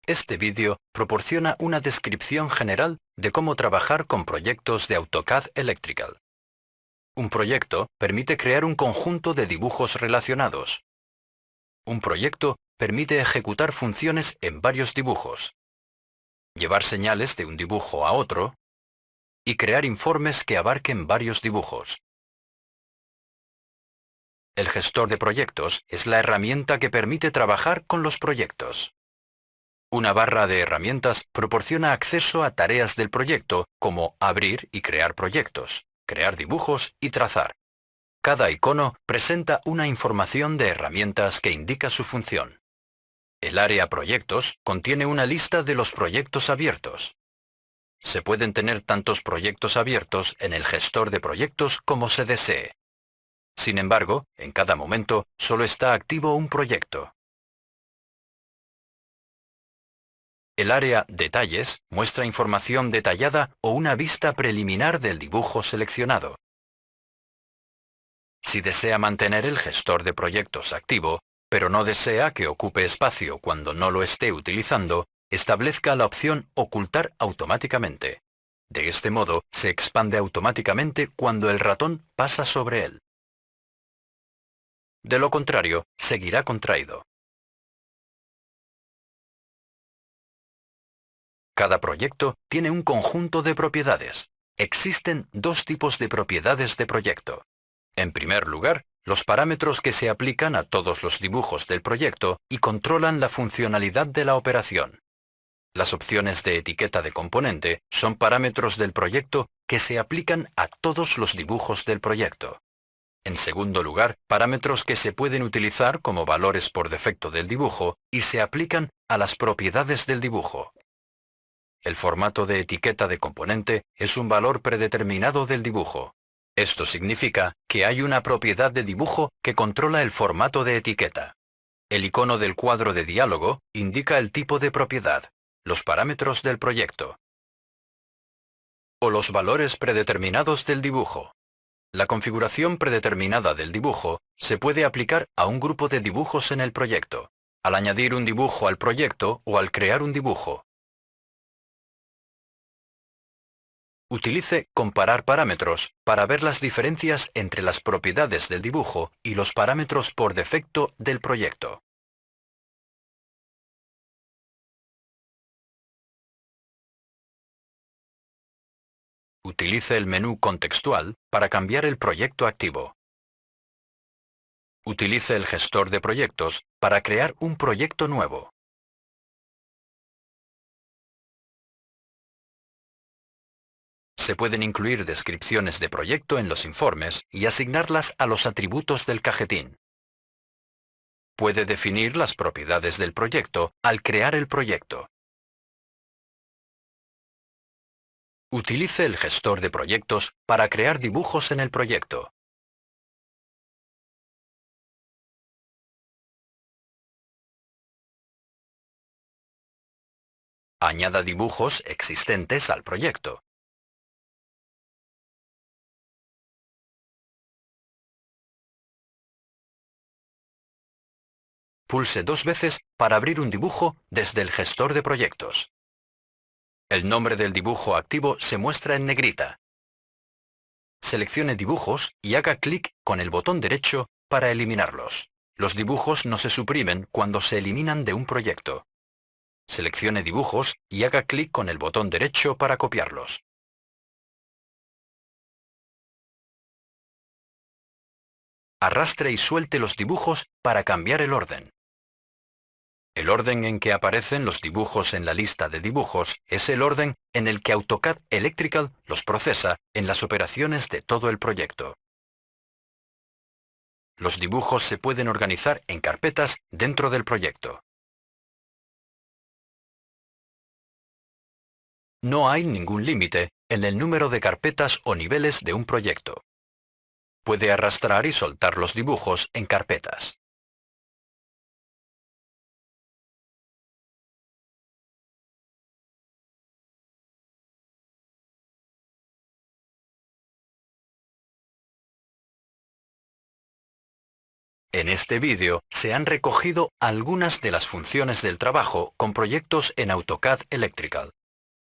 Este vídeo proporciona una descripción general de cómo trabajar con proyectos de AutoCAD Electrical. Un proyecto permite crear un conjunto de dibujos relacionados. Un proyecto permite ejecutar funciones en varios dibujos, llevar señales de un dibujo a otro y crear informes que abarquen varios dibujos. El gestor de proyectos es la herramienta que permite trabajar con los proyectos. Una barra de herramientas proporciona acceso a tareas del proyecto como abrir y crear proyectos, crear dibujos y trazar. Cada icono presenta una información de herramientas que indica su función. El área Proyectos contiene una lista de los proyectos abiertos. Se pueden tener tantos proyectos abiertos en el gestor de proyectos como se desee. Sin embargo, en cada momento solo está activo un proyecto. El área Detalles muestra información detallada o una vista preliminar del dibujo seleccionado. Si desea mantener el gestor de proyectos activo, pero no desea que ocupe espacio cuando no lo esté utilizando, establezca la opción Ocultar automáticamente. De este modo, se expande automáticamente cuando el ratón pasa sobre él. De lo contrario, seguirá contraído. Cada proyecto tiene un conjunto de propiedades. Existen dos tipos de propiedades de proyecto. En primer lugar, los parámetros que se aplican a todos los dibujos del proyecto y controlan la funcionalidad de la operación. Las opciones de etiqueta de componente son parámetros del proyecto que se aplican a todos los dibujos del proyecto. En segundo lugar, parámetros que se pueden utilizar como valores por defecto del dibujo y se aplican a las propiedades del dibujo. El formato de etiqueta de componente es un valor predeterminado del dibujo. Esto significa que hay una propiedad de dibujo que controla el formato de etiqueta. El icono del cuadro de diálogo indica el tipo de propiedad, los parámetros del proyecto o los valores predeterminados del dibujo. La configuración predeterminada del dibujo se puede aplicar a un grupo de dibujos en el proyecto, al añadir un dibujo al proyecto o al crear un dibujo. Utilice Comparar parámetros para ver las diferencias entre las propiedades del dibujo y los parámetros por defecto del proyecto. Utilice el menú contextual para cambiar el proyecto activo. Utilice el gestor de proyectos para crear un proyecto nuevo. Se pueden incluir descripciones de proyecto en los informes y asignarlas a los atributos del cajetín. Puede definir las propiedades del proyecto al crear el proyecto. Utilice el gestor de proyectos para crear dibujos en el proyecto. Añada dibujos existentes al proyecto. Pulse dos veces para abrir un dibujo desde el gestor de proyectos. El nombre del dibujo activo se muestra en negrita. Seleccione dibujos y haga clic con el botón derecho para eliminarlos. Los dibujos no se suprimen cuando se eliminan de un proyecto. Seleccione dibujos y haga clic con el botón derecho para copiarlos. Arrastre y suelte los dibujos para cambiar el orden. El orden en que aparecen los dibujos en la lista de dibujos es el orden en el que AutoCAD Electrical los procesa en las operaciones de todo el proyecto. Los dibujos se pueden organizar en carpetas dentro del proyecto. No hay ningún límite en el número de carpetas o niveles de un proyecto. Puede arrastrar y soltar los dibujos en carpetas. En este vídeo se han recogido algunas de las funciones del trabajo con proyectos en AutoCAD Electrical.